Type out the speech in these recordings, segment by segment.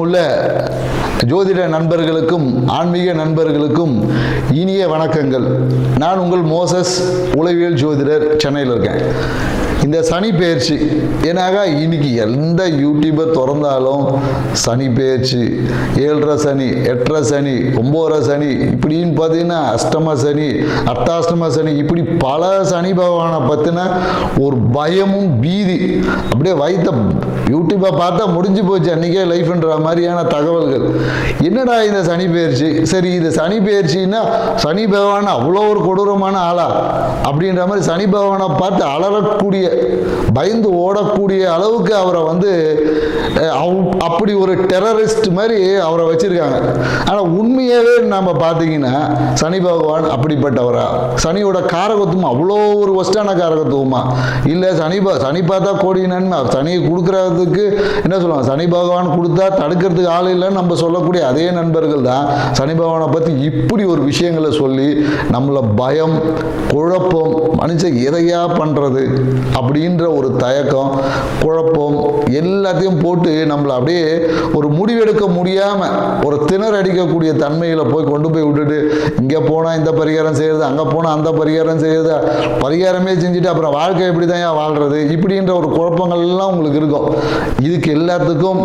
உள்ள ஜோதிட நண்பர்களுக்கும் ஆன்மீக நண்பர்களுக்கும் இனிய வணக்கங்கள். நான் உங்கள் மோசஸ் உளவியல் ஜோதிடர், சென்னையில் இருக்கேன். இந்த சனி பெயர்ச்சி ஏன்னாக இன்னைக்கு எந்த யூடியூபை திறந்தாலும் சனி பெயர்ச்சி, 7.5 சனி, 8.5 சனி, 9.5 சனி, இப்படின்னு பார்த்தீங்கன்னா அஷ்டம சனி, அர்த்தாஷ்டம சனி, இப்படி பல சனி பகவானை பற்றின ஒரு பயமும் பீதி அப்படியே வைத்த யூடியூப்பை பார்த்தா முடிஞ்சு போச்சு அன்றைக்கே லைஃப்ன்ற மாதிரியான தகவல்கள். என்னடா இந்த சனி பெயர்ச்சி? சரி, இது சனி பெயர்ச்சின்னா சனி பகவான் அவ்வளோ ஒரு கொடூரமான ஆளா அப்படின்ற மாதிரி சனி பகவானை பார்த்து அலறக்கூடிய, பயந்து ஓடக்கூடிய அளவுக்கு அவரை அப்படி ஒரு டெரரிஸ்ட் மாதிரி அவரை வச்சிருக்காங்க. ஆனால் உண்மையாகவே நம்ம பார்த்தீங்கன்னா சனி பகவான் அப்படிப்பட்டவரா? சனியோட காரகத்துவம் அவ்வளோ ஒரு ஒஸ்டான காரகத்துவமா? இல்லை சனி பார்த்தா கோடி நன்மை, சனியை கொடுக்கறதுக்கு என்ன சொல்லுவாங்க, சனி பகவான் கொடுத்தா தடுக்கிறதுக்கு ஆள் இல்லைன்னு நம்ம சொல்லக்கூடிய அதே நண்பர்கள் தான் சனி பகவானை பற்றி இப்படி ஒரு விஷயங்களை சொல்லி நம்மளை பயம், குழப்பம், மனுஷன் எதையா பண்ணுறது அப்படின்ற ஒரு தயக்கம், குழப்பம் எல்லாத்தையும் போட்டு நம்மளை அப்படியே ஒரு முடிவெடுக்க முடியாமல் ஒரு திணற அடிக்கக்கூடிய தன்மையில் கொண்டு போய் விட்டுட்டு, இங்கே போனால் இந்த பரிகாரம் செய்கிறது, அங்கே போனால் அந்த பரிகாரம் செய்கிறது, பரிகாரமே செஞ்சுட்டு அப்புறம் வாழ்க்கை எப்படி தான் வாழ்கிறது, இப்படின்ற ஒரு குழப்பங்கள் எல்லாம் உங்களுக்கு இருக்கும். இதுக்கு எல்லாத்துக்கும்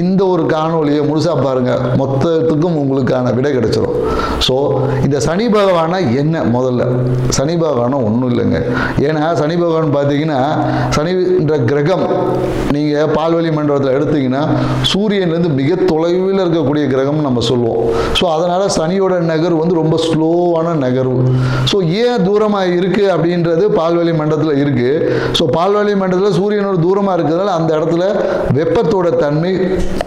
இந்த ஒரு காணொலியை முழுசா பாருங்க, மொத்தத்துக்கும் உங்களுக்கான விடை கிடைச்சிடும். ஸோ இந்த சனி பகவானா என்ன? முதல்ல சனி பகவானா ஒன்றும் இல்லைங்க. ஏன்னா சனி பகவான் பார்த்தீங்கன்னா, சனின்ற கிரகம் நீங்கள் பால்வழி மண்டலத்தில் எடுத்தீங்கன்னா சூரியன்லேருந்து மிக தொலைவில் இருக்கக்கூடிய கிரகம் நம்ம சொல்லுவோம். ஸோ அதனால் சனியோட நகர்வு ரொம்ப ஸ்லோவான நகர்வு. ஸோ ஏன் தூரமாக இருக்குது அப்படின்றது பால்வழி மண்டலத்தில் இருக்குது. ஸோ பால்வழி மண்டலத்தில் சூரியனோட தூரமாக இருக்கிறதுனால அந்த இடத்துல வெப்பத்தோட தன்மை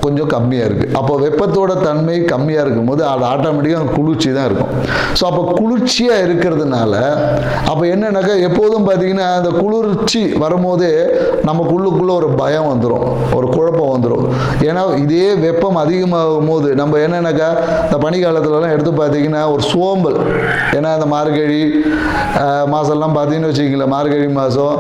கொஞ்சம் கம்மியாக இருக்குது. அப்போ வெப்பத்தோட தன்மை கம்மியாக இருக்கும்போது அது ஆட்டோமேட்டிக்காக குளிர்ச்சி தான் இருக்கும். ஸோ அப்போ குளிர்ச்சியாக இருக்கிறதுனால அப்போ என்னன்னாக்கா எப்போதும் பார்த்தீங்கன்னா அந்த குளிர்ச்சி வரும்போதே நமக்குள்ளுக்குள்ள ஒரு பயம் வந்துடும், ஒரு குழப்பம் வந்துடும். ஏன்னா இதே வெப்பம் அதிகமாகும் போது நம்ம என்னன்னாக்கா இந்த பனிக்காலத்துலலாம் எடுத்து பார்த்தீங்கன்னா ஒரு சோம்பல், ஏன்னா அந்த மார்கழி மாதம்லாம் பார்த்தீங்கன்னு வச்சுக்கிங்களேன், மார்கழி மாதம்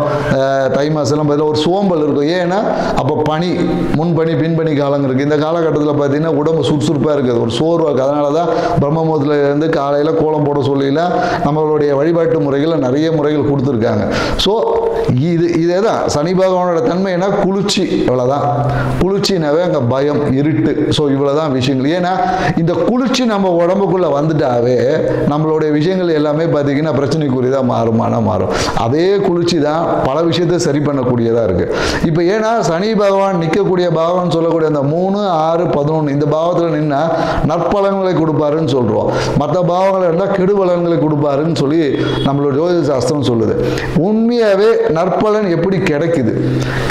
தை மாதம்லாம் பார்த்தீங்கன்னா ஒரு சோம்பல் இருக்கும். ஏன்னா அப்போ பனி, முன்பனி பின்பனி காலங்கள் இருக்குது. இந்த காலகட்டத்தில் பார்த்தீங்கன்னா உடம்பு சுறுசுறுப்பாக இருக்குது, ஒரு சோர்வாக இருக்குது. அதனால தான் பிரம்மமுகூர்த்தத்துலேருந்து காலையில் கோலம் போட சொல்லிலாம் நம்மளுடைய வழிபாட்டு முறைகள் நிறைய முறைகள் கொடுத்துருக்காங்க. ஸோ இதே தான் சனி பகவானோட தன்மை என்ன, குளிர்ச்சி, இவ்வளோதான். குளிர்ச்சினாவே அங்கே பயம், இருட்டு. ஸோ இவ்வளோதான் விஷயங்கள். ஏன்னா இந்த குளிர்ச்சி நம்ம உடம்புக்குள்ளே வந்துட்டாவே நம்மளுடைய விஷயங்கள் எல்லாமே பார்த்தீங்கன்னா பிரச்சனைக்குரியதாக மாறும். அதே குளிர்ச்சி தான் பல விஷயத்தை சரி பண்ணக்கூடியதாக இருக்குது. இப்போ ஏன்னா சனி பகவான் நிற்கக்கூடிய பாவம்னு சொல்லக்கூடிய அந்த 3, 6, 11 இந்த பாவத்தில் நின்னா நற்பலன்களை கொடுப்பாருன்னு சொல்கிறோம். மற்ற பாவங்கள் இருந்தால் கெடுபலன்களை கொடுப்பாருன்னு சொல்லி நம்மளோட ஜோதிட சாஸ்திரம் சொல்லுது. உண்மையாகவே நற்பலன் எப்படி கிடைக்குது,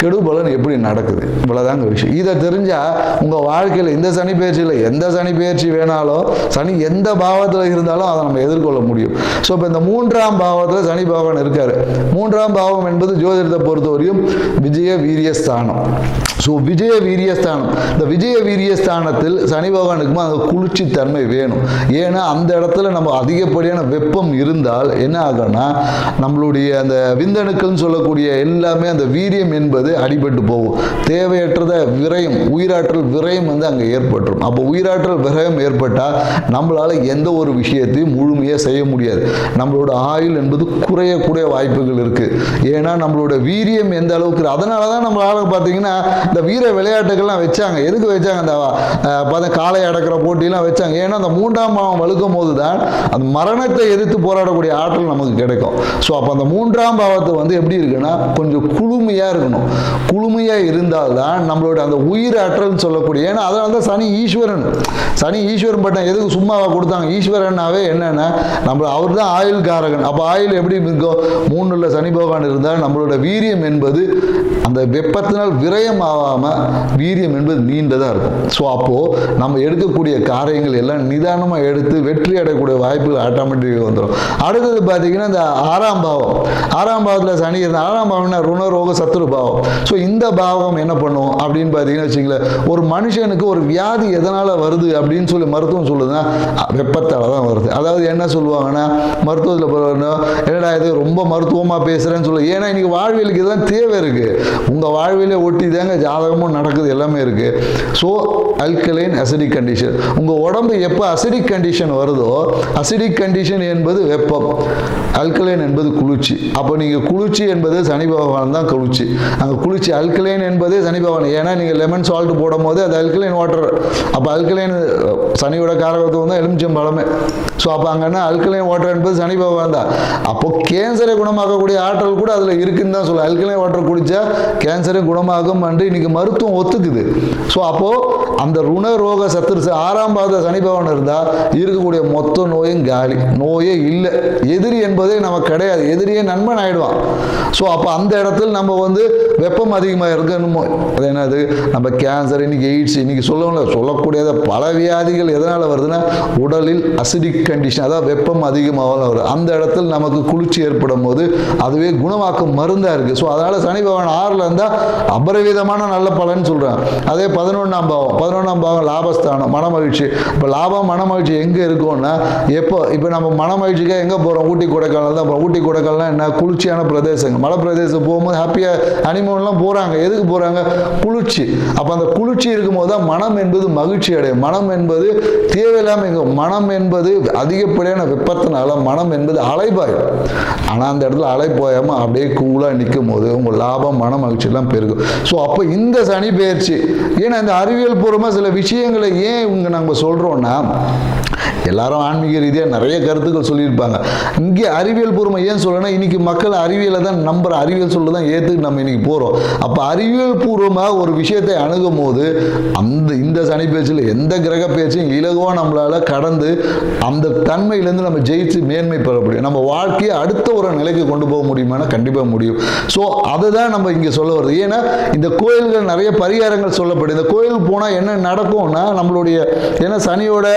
கெடுபலன் எப்படி நடக்குது, இவ்வளோதாங்க விஷயம். இதை தெரிஞ்சால் உங்கள் வாழ்க்கையில் இந்த சனி பயிற்சியில் எந்த சனி பயிற்சி வேணாலும், சனி எந்த பாவத்தில் இருந்தாலும் அதை நம்ம எதிர்கொள்ள முடியும். ஸோ இப்போ இந்த 3ஆம் பாவத்தில் சனி பகவான் இருக்கார். 3ஆம் பாவம் என்பது ஜோதிடத்தை பொறுத்தவரையும் விஜய வீரியஸ்தானம். ஸோ விஜய வீரியஸ்தானம், இந்த விஜய வீரியஸ்தானத்தில் சனி பகவானுக்குமா அந்த குளிர்ச்சி தன்மை வேணும். ஏன்னா அந்த இடத்துல நம்ம அதிகப்படியான வெப்பம் இருந்தால் என்ன ஆகும்னா நம்மளுடைய அந்த விந்தணுக்கள்னு சொல்லக்கூடிய எல்லாமே அந்த வீரியம் என்பது அடிபட்டு போகும். தேவையற்றத விரயம், உயிராற்றல் விரயம் அங்கே ஏற்பட்டுரும். அப்போ உயிராற்றல் விரயம் ஏற்பட்டால் நம்மளால் எந்த ஒரு விஷயத்தையும் முழுமையாக செய்ய முடியாது. நம்மளோட ஆயுள் என்பது குறையக்கூடிய வாய்ப்புகள் இருக்குது. ஏன்னா நம்மளோட வீரியம் எந்த அளவுக்கு, அதனால தான் நம்மளால பார்த்தீங்கன்னா இந்த வீர விளையாட்டுகள்லாம் வச்சாங்க. எதுக்கு வச்சாங்க? அந்த காளை அடக்கிற போட்டிலாம் வச்சாங்க. ஏன்னா அந்த 3ஆம் பாவம் வலுக்கும் போது தான் அந்த மரணத்தை எதிர்த்து போராடக்கூடிய ஆற்றல் நமக்கு கிடைக்கும். ஸோ அப்போ அந்த 3ஆம் பாவத்தை எப்படி இருக்குன்னா கொஞ்சம் குளுமையாக இருக்கணும். குளுமையாக இருந்தால்தான் நம்மளோட அந்த உயிர் ஆற்றல் சொல்லக்கூடிய, ஏன்னா அதனால தான் சனி ஈஸ்வரன் பட்டம் எதுக்கு சும்மாவை கொடுத்தாங்க? ஈஸ்வரனாவே என்னன்னா அவர் தான் ஆயுள் காரகன். அப்போ ஆயுள் எப்படி இருக்கும்? 3ல் சனி பகவான் இருந்தால் நம்மளோட வீரியம் என்பது அந்த வெப்பத்தினால் விரயம் ஆகாமல் வீரியம் என்பது நீண்டதாக இருக்கும். ஸோ அப்போது நம்ம எடுக்கக்கூடிய காரியங்கள் எல்லாம் நிதானமாக எடுத்து வெற்றி அடையக்கூடிய வாய்ப்புகள் ஆட்டோமேட்டிக்காக வந்துடும். அடுத்தது பார்த்தீங்கன்னா இந்த 6ஆம் பாவத்தில் சனி இந்த 6ஆம் பாவம்னா ருணரோக சத்துரு பாவம். ஸோ இந்த பாவம் என்ன பண்ணும் அப்படின்னு பார்த்தீங்கன்னா வச்சுங்களேன், ஒரு மனுஷனுக்கு ஒரு வியாதி எதனால் வருது அப்படின்னு சொல்லி மருத்துவம் சொல்லுதுன்னா வெப்பத்தால் தான் வருது. அதாவது என்ன சொல்லுவாங்கன்னா மருத்துவத்தில் என்னடா இது ரொம்ப மருத்துவமாக பேசுகிறேன்னு சொல்லு. ஏன்னா இன்னைக்கு வாழ்வியலுக்கு இதுதான் தேவை இருக்குது. உங்கள் வாழ்வியலே ஒட்டி தாங்க ஜாதகமும் நடக்குது, எல்லாமே இருக்குது. ஸோ அல்கலைன் அசிடிக் கண்டிஷன், உங்கள் உடம்பு எப்போ அசிடிக் கண்டிஷன் வருதோ, அசிடிக் கண்டிஷன் என்பது வெப்பம், அல்கலைன் என்பது குளிர்ச்சி. அப்போ நீங்கள் குளிர்ச்சி என்பது சனி பகவான் தான் குளிர்ச்சி. அங்கே குளிர்ச்சி அல்கலைன் என்பதே சனி பகவான். ஏன்னா நீங்கள் லெமன் சால்ட் போடும் போது அது அல்கலைன் வாட்டர். அப்போ அல்கலைன் சனியோட காரகத்துவம் தான் எலுமிச்சம் பழமே. ஸோ அப்போ அங்கன்னா அல்கலைன் வாட்டர் என்பது சனி பகவான் தான். அப்போ கேன்சரை குணமாக்கக்கூடிய ஆற்றல் கூட அதில் இருக்குன்னு தான் சொல்ல. அல்கலைன் வாட்டர் குடித்தா கேன்சரை குணமாகும் என்று இன்னைக்கு மருத்துவம் ஒத்துக்குது. ஸோ அப்போது அந்த ருணரோக சத்துரு 6ஆம் பாவத்தை சனி பகவான் இருந்தால் இருக்கக்கூடிய மொத்த நோயும் காலி, நோயே இல்லை. எதிரி என்பதே நமக்கு கிடையாது, எதிரியே நண்பன் ஆயிடுவான். ஸோ அப்போ அந்த இடத்துல நம்ம வந்து வெப்பம் அதிகமாக இருக்கணுமோ, அது என்னது நம்ம கேன்சர், இன்னைக்கு எய்ட்ஸ், இன்னைக்கு சொல்லக்கூடிய பல வியாதிகள் எதனால் வருதுன்னா உடலில் அசிடிக் கண்டிஷன், அதாவது வெப்பம் அதிகமாக வருது. அந்த இடத்துல நமக்கு குளிர்ச்சி ஏற்படும் போது அதுவே குணமாக்கும் மருந்தாக இருக்குது. ஸோ அதனால் சனி பகவான் 6ல் இருந்தால் அபரிவிதமான நல்ல பலன் சொல்கிறேன். அதே 11ஆம் பாவம் லாபஸ்தானம், மனமகிழ்ச்சி. இப்போ லாபம் மனமகிழ்ச்சி எங்கே இருக்கும்னா இப்போ நம்ம மனமகிழ்ச்சிக்காக எங்கே போகிறோம்? ஊட்டி கொடைக்கானல் தான் போகிறோம். ஊட்டி கொடைக்கானல் என்ன குளிர்ச்சியான பிரதேசங்கள், மலை பிரதேசம் போகும்போது ஹாப்பியாக ஹனிமூன்லாம் போகிறாங்க. எதுக்கு போகிறாங்க? குளிர்ச்சி. அப்போ அந்த குளிர்ச்சி இருக்கும்போது தான் மனம் என்பது மகிழ்ச்சி அடையும். மனம் என்பது தேவையில்லாமல், மனம் என்பது அதிகப்படியான வெப்பத்தினால மனம் என்பது அலைபாயும். ஆனால் அந்த இடத்துல அலை போயாமல் அப்படியே கூலாக நிற்கும் போது உங்கள் லாபம் மன மகிழ்ச்சியெல்லாம் பெருகும். ஸோ அப்போ இந்த சனி பெயர்ச்சி, ஏன்னா இந்த அறிவியல் பூர்வமாக சில விஷயங்களை ஏன் இங்கே நம்ம சொல்கிறோன்னா, எல்லாரும் ஆன்மீக ரீதியாக நிறைய கருத்துக்கள் சொல்லியிருப்பாங்க. இங்கே அறிவியல் பூர்வமாக ஏன் சொல்லணும்னா, இன்னைக்கு மக்கள் அறிவியலை தான் நம்புகிற, அறிவியல் சொல்ல தான் ஏற்றுக்கு நம்ம இன்னைக்கு போகிறோம். அப்போ அறிவியல் பூர்வமாக ஒரு விஷயத்தை அணுகும் போது இந்த சனி பயிற்சியில் எந்த கிரக பயிற்சியும் இலகுவாக நம்மளால் கடந்து அந்த தன்மையிலேருந்து நம்ம ஜெயிச்சு மேன்மை பெற முடியும். நம்ம வாழ்க்கையை அடுத்த ஒரு நிலைக்கு கொண்டு போக முடியுமானா கண்டிப்பாக முடியும். ஸோ அதுதான் நம்ம இங்கே சொல்ல வருது. ஏன்னா இந்த கோயில்கள் நிறைய பரிகாரங்கள் சொல்லப்படுது. இந்த கோயிலுக்கு போனால் என்ன நடக்கும்னா, நம்மளுடைய ஏன்னா சனியோட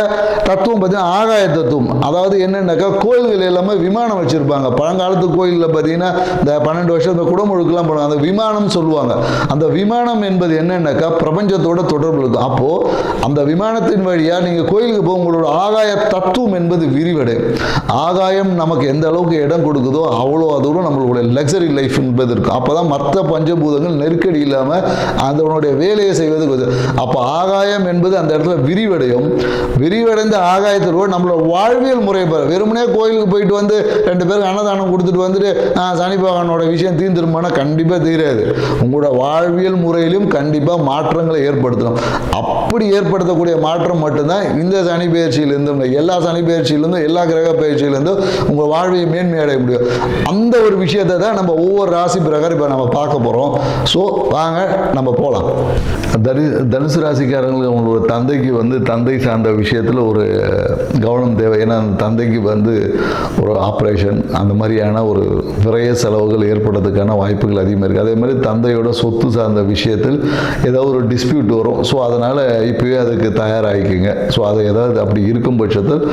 தத்துவம் பார்த்தீங்கன்னா ஆகாய தத்துவம். அதாவது என்னன்னாக்கா கோயில்கள் எல்லாமே விமானம் வச்சிருப்பாங்க. பழங்காலத்து கோயிலில் பார்த்தீங்கன்னா இந்த 12 வருஷம் இந்த குடமுழுக்கெல்லாம் போடுவாங்க, அந்த விமானம் சொல்லுவாங்க. அந்த விமானம் என்பது என்னன்னாக்கா பிரபஞ்சத்தோட தொடர்பு இருக்கும். அப்போ அந்த விமானத்தின் வழியாக நீங்கள் கோயிலுக்கு போக உங்களோட ஆகாய தத்துவம் என்பது விரிவடையும். ஆகாயம் நமக்கு எந்த அளவுக்கு இடம் கொடுக்குதோ அவ்வளோ அதோடு நம்மளுடைய லக்ஸரி லைஃப் என்பது இருக்கும். அப்போ தான் மற்ற பஞ்சபூதங்கள் நெருக்கடி இல்லாமல் அதனுடைய வேலையை செய்வது. அப்போ ஆகாயம் என்பது அந்த இடத்துல விரிவடையும். விரிவடைந்த ஆகாயத்தோடு நம்மளோட வாழ்வியல் முறை வெறுமனே கோயிலுக்கு போயிட்டு வந்து 2 பேருக்கு அன்னதானம் கொடுத்துட்டு வந்துட்டு சனி பகவானோட விஷயம் தீர்ந்துருமானா கண்டிப்பாக தீராது. உங்களோட வாழ்வியல் முறையிலும் கண்டிப்பாக மாற்றங்களை ஏற்படுத்தணும். அப்படி ஏற்படுத்தக்கூடிய மாற்றம் மட்டும்தான் இந்த சனி பயிற்சியிலிருந்தும், எல்லா சனி பயிற்சியிலிருந்தும், எல்லா கிரக பயிற்சியிலிருந்தும் உங்கள் வாழ்வியை மேன்மை அடைய முடியும். அந்த ஒரு விஷயத்தை தான் நம்ம ஒவ்வொரு ராசி பிரகாரம் இப்போ நம்ம பார்க்க போகிறோம். ஸோ வாங்க நம்ம போகலாம். தனுசு ராசிக்காரங்களுக்கு அவங்களோட தந்தைக்கு வந்து தந்தை சார்ந்த விஷயத்தில் ஒரு கவனம் தேவை. ஏன்னா அந்த தந்தைக்கு வந்து ஒரு ஆப்ரேஷன் அந்த மாதிரியான ஒரு விரைய செலவுகள் ஏற்படுறதுக்கான வாய்ப்புகள் அதிகமாக இருக்குது. அதே மாதிரி தந்தையோட சொத்து சார்ந்த விஷயத்தில் ஏதாவது ஒரு டிஸ்பியூட் வரும். ஸோ அதனால் இப்போவே அதுக்கு தயாராகிக்குங்க. ஸோ அதை ஏதாவது அப்படி இருக்கும் பட்சத்தில்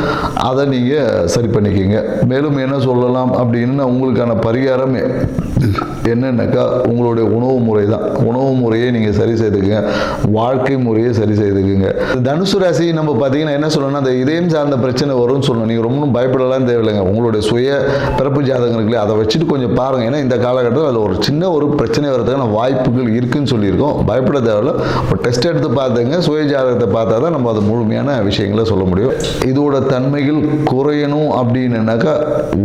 அதை நீங்கள் சரி பண்ணிக்கிங்க. மேலும் என்ன சொல்லலாம் அப்படின்னா, உங்களுக்கான பரிகாரம் என்னன்னாக்கா உங்களுடைய உணவு முறை தான். உணவு முறையை நீங்கள் சரி செய்துக்குங்க, வாழ்க்கை முறையை சரி செய்துக்குங்க. தனுசு ராசி நம்ம பார்த்தீங்கன்னா என்ன சொல்லணும்னா, அந்த இதயம் சார்ந்த பிரச்சனை வரும்னு சொல்லணும். நீங்கள் ரொம்ப பயப்படலாம் தேவையில்லைங்க. உங்களுடைய சுய பிறப்பு ஜாதகம் இருக்குல்ல, அதை வச்சுட்டு கொஞ்சம் பாருங்கள். ஏன்னா இந்த காலகட்டத்தில் அதில் ஒரு சின்ன ஒரு பிரச்சனை வரதுக்கான வாய்ப்புகள் இருக்குன்னு சொல்லியிருக்கோம். பயப்பட தேவையில்ல. ஒரு டெஸ்ட் எடுத்து பார்த்துங்க, சுய ஜாதகத்தை பார்த்தா தான் நம்ம அது முழுமையான விஷயங்களை சொல்ல முடியும். இதோட தன்மைகள் குறையணும் அப்படின்னாக்கா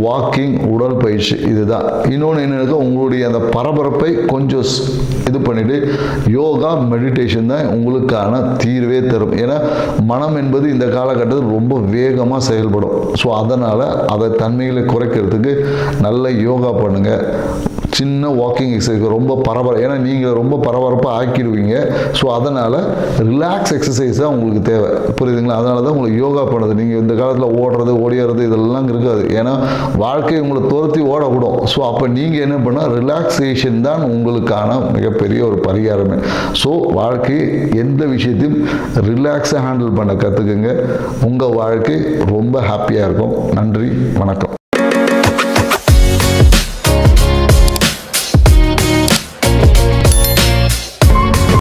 வாக்கிங், உடல் பயிற்சி, இதுதான். இன்னொன்று என்னன்னாக்கா உங்களுடைய அந்த பரபரப்பை கொஞ்சம் இது பண்ணிட்டு யோகா, மெடிடேஷன் தான் உங்களுக்கான தீர்வே தரும். ஏன்னா மனம் என்பது இந்த காலகட்டத்தில் ரொம்ப வேகமாக செயல்படும். ஸோ அதனால் அதை தன்மைகளை குறைக்கிறதுக்கு நல்ல யோகா பண்ணுங்கள். சின்ன வாக்கிங் எக்ஸசைஸ், ரொம்ப ஏன்னா நீங்கள் ரொம்ப பரபரப்பாக ஆக்கிடுவீங்க. ஸோ அதனால் ரிலாக்ஸ் எக்ஸசைஸ் தான் உங்களுக்கு தேவை. புரியுதுங்களா? அதனால தான் உங்களுக்கு யோகா பண்ணுறது. நீங்கள் இந்த காலத்தில் ஓடுறது, ஓடியாடுறது இதெல்லாம் இருக்காது. ஏன்னா வாழ்க்கை உங்களை துரத்தி ஓடக்கூடும். ஸோ அப்போ நீங்கள் என்ன பண்ணால் ரிலாக்ஸேஷன் தான் உங்களுக்கான மிகப்பெரிய ஒரு பரிகாரமே. ஸோ வாழ்க்கை எந்த விஷயத்தையும் ரிலாக்ஸாக ஹேண்டில் பண்ண கற்றுக்குங்க. உங்கள் வாழ்க்கை ரொம்ப ஹாப்பியாக இருக்கும். நன்றி, வணக்கம்.